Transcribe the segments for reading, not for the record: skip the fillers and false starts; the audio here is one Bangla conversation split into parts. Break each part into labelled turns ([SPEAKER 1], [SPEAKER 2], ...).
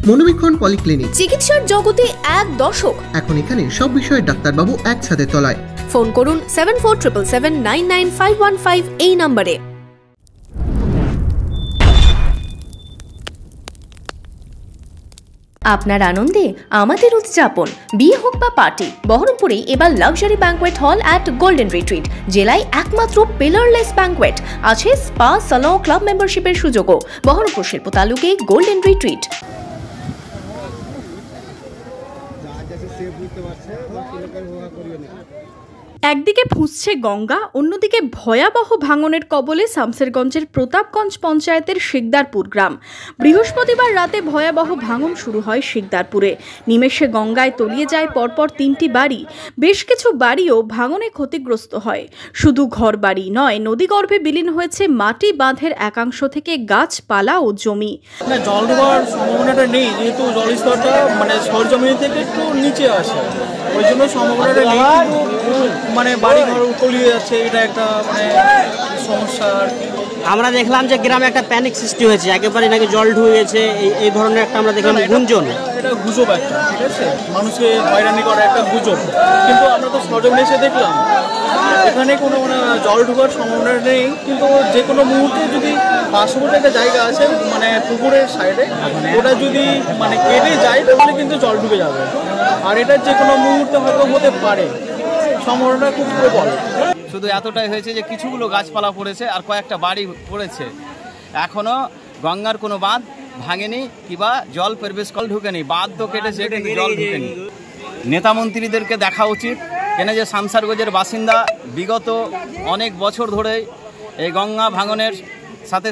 [SPEAKER 1] মনোবীক্ষণ পলিক্লিনিক,
[SPEAKER 2] চিকিৎসার জগতে এক দশক।
[SPEAKER 1] এখন এখানে সব বিষয়ে ডাক্তারবাবু একসাথে তলায়।
[SPEAKER 2] ফোন করুন 7477799515 এই নম্বরে। আপনার আনন্দে আমাদের উদযাপন, বিয়ে হোক বা পার্টি, বহরমপুরে এবার luxury banquet hall at golden retreat. জেলায় একমাত্র পিলারলেস ব্যাঙ্কোয়েট, আছে স্পা, সালন, ক্লাব মেম্বারশিপের সুযোগও। বহরমপুর শিল্প তালুকে গোল্ডেন রিট্রিট।
[SPEAKER 3] একদিকে ফুঁসছে গঙ্গা, অন্যদিকে ভয়াবহ ভাঙনের কবলে শামসেরগঞ্জের প্রতাপগঞ্জ পঞ্চায়েতের শিকদারপুর গ্রাম। বৃহস্পতিবার রাতে ভয়াবহ ভাঙন শুরু হয় শিকদারপুরে। নিমেষে গঙ্গায় তলিয়ে যায় পরপর 3টি বাড়ি। বেশ কিছু বাড়িও ভাঙনে ক্ষতিগ্রস্ত হয়। শুধু ঘর বাড়ি নয়, নদীগর্ভে বিলীন হয়েছে মাটি বাঁধের একাংশ থেকে গাছপালা ও জমি।
[SPEAKER 4] জল ঢোকার সম্ভাবনাটা নেই, যেহেতু জলস্তরটা সরজমিন থেকে একটু নিচে আসে, ওই জন্য সম্ভাবনাটা নেই। বাড়ি ঘর তলিয়ে যাচ্ছে, এটা একটা সমস্যা আর কি।
[SPEAKER 5] আমরা দেখলাম যে গ্রামে একটা প্যানিক সৃষ্টি হয়েছে, একেবারে নাকি জল ঢুকে গেছে, এই ধরনের একটা আমরা দেখলাম গুঞ্জন।
[SPEAKER 4] এটা গুজব একটা, ঠিক আছে, মানুষকে হয়রানি করা একটা গুজব। কিন্তু আমরা তো সরজমিনে এসে দেখলাম এখানে কোনো জল ঢোকার সম্ভাবনা নেই। কিন্তু যে কোনো মুহূর্তে যদি পার্শ্ববর্তী একটা জায়গা আছে পুকুরের সাইডে, ওটা যদি কেটে যায় তাহলে কিন্তু জল ঢুকে যাবে। আর এটা যে কোনো মুহূর্তে হয়তো হতে পারে, সম্ভাবনা খুব প্রবল।
[SPEAKER 6] শুধু এতটাই হয়েছে যে কিছুগুলো গাছপালা পড়েছে আর কয়েকটা বাড়ি পড়েছে। এখনো গঙ্গার কোনো বাঁধ ভাঙেনি কিংবা জল প্রবেশ কল ঢুকেনি। বাঁধ তো কেটেছে, জল ঢুকেনি। নেতা মন্ত্রীদেরকে দেখা উচিত, কেন যে শামসারগঞ্জের বাসিন্দা বিগত অনেক বছর ধরে এই গঙ্গা ভাঙনের সাথে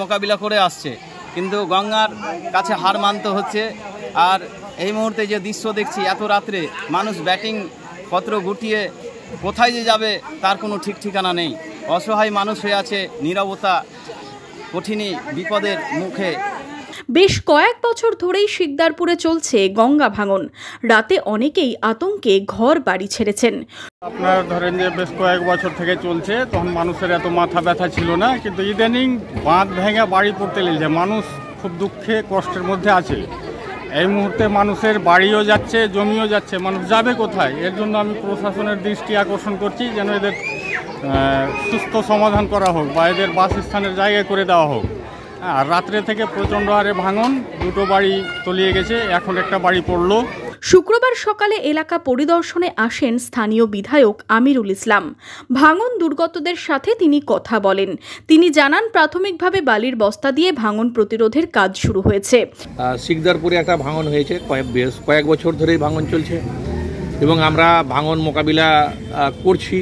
[SPEAKER 6] মোকাবিলা করে আসছে, কিন্তু গঙ্গার কাছে হার মানতে হচ্ছে। আর এই মুহূর্তে যে দৃশ্য দেখছি, এত রাত্রে মানুষ ব্যাটিং পত্র গুটিয়ে কোথায় যে যাবে তার কোনো ঠিক ঠিকানা নেই। অসহায় মানুষ হয়ে আছে, নীরবতা, কঠিন বিপদের মুখে।
[SPEAKER 3] বেশ কয়েক বছর ধরেই শিকদারপুরে চলছে গঙ্গা ভাঙন। রাতে অনেকেই আতঙ্কে ঘর বাড়ি ছেড়েছেন।
[SPEAKER 7] আপনার ধরেন যে বেশ কয়েক বছর থেকে চলছে, তখন মানুষের এত মাথা ব্যথা ছিল না, কিন্তু ইদানিং বাঁধ ভেঙে বাড়ি পড়তে লেগেছে। মানুষ খুব দুঃখে কষ্টের মধ্যে আছে। এই মুহূর্তে মানুষের বাড়িও যাচ্ছে, জমিও যাচ্ছে, মানুষ যাবে কোথায়? এর জন্য আমি প্রশাসনের দৃষ্টি আকর্ষণ করছি, যেন এদের সুস্থ সমাধান করা হোক বা এদের বাসস্থানের জায়গায় করে দেওয়া হোক। আর রাত্রে থেকে প্রচণ্ড হারে ভাঙন, 2টো বাড়ি তলিয়ে গেছে, এখন একটা বাড়ি পড়লো।
[SPEAKER 3] শুক্রবার সকালে এলাকা পরিদর্শনে আসেন স্থানীয় বিধায়ক আমিরুল ইসলাম। ভাঙন দুর্গতদের সাথে তিনি কথা বলেন। তিনি জানান, প্রাথমিকভাবে বালির বস্তা দিয়ে ভাঙন প্রতিরোধের কাজ শুরু হয়েছে।
[SPEAKER 8] শিকদারপুরে একটা ভাঙন হয়েছে, বেশ কয়েক বছর ধরেই ভাঙন চলছে এবং আমরা ভাঙন মোকাবিলা করছি।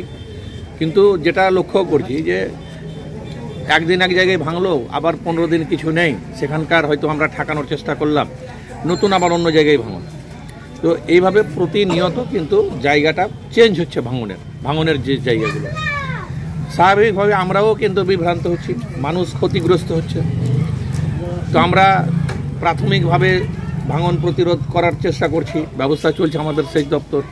[SPEAKER 8] কিন্তু যেটা লক্ষ্য করছি যে একদিন এক জায়গায় ভাঙলো, আবার 15 দিন কিছু নেই, সেখানকার হয়তো আমরা ঠেকানোর চেষ্টা করলাম, নতুন আবার অন্য জায়গায় ভাঙন। তো এইভাবে প্রতিনিয়ত কিন্তু জায়গাটা চেঞ্জ হচ্ছে ভাঙনের যে জায়গাগুলো। স্বাভাবিকভাবে আমরাও কিন্তু বিভ্রান্ত হচ্ছি, মানুষ ক্ষতিগ্রস্ত হচ্ছে। তো আমরা প্রাথমিকভাবে ভাঙন প্রতিরোধ করার চেষ্টা করছি, ব্যবস্থা চলছে আমাদের সেচ দপ্তর।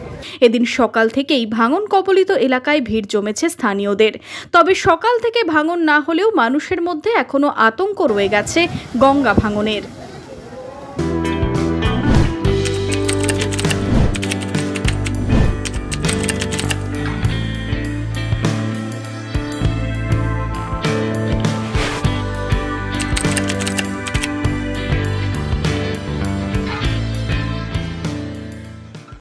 [SPEAKER 3] এদিন সকাল থেকেই ভাঙন কবলিত এলাকায় ভিড় জমেছে স্থানীয়দের। তবে সকাল থেকে ভাঙন না হলেও মানুষের মধ্যে এখনো আতঙ্ক রয়ে গেছে গঙ্গা ভাঙনের।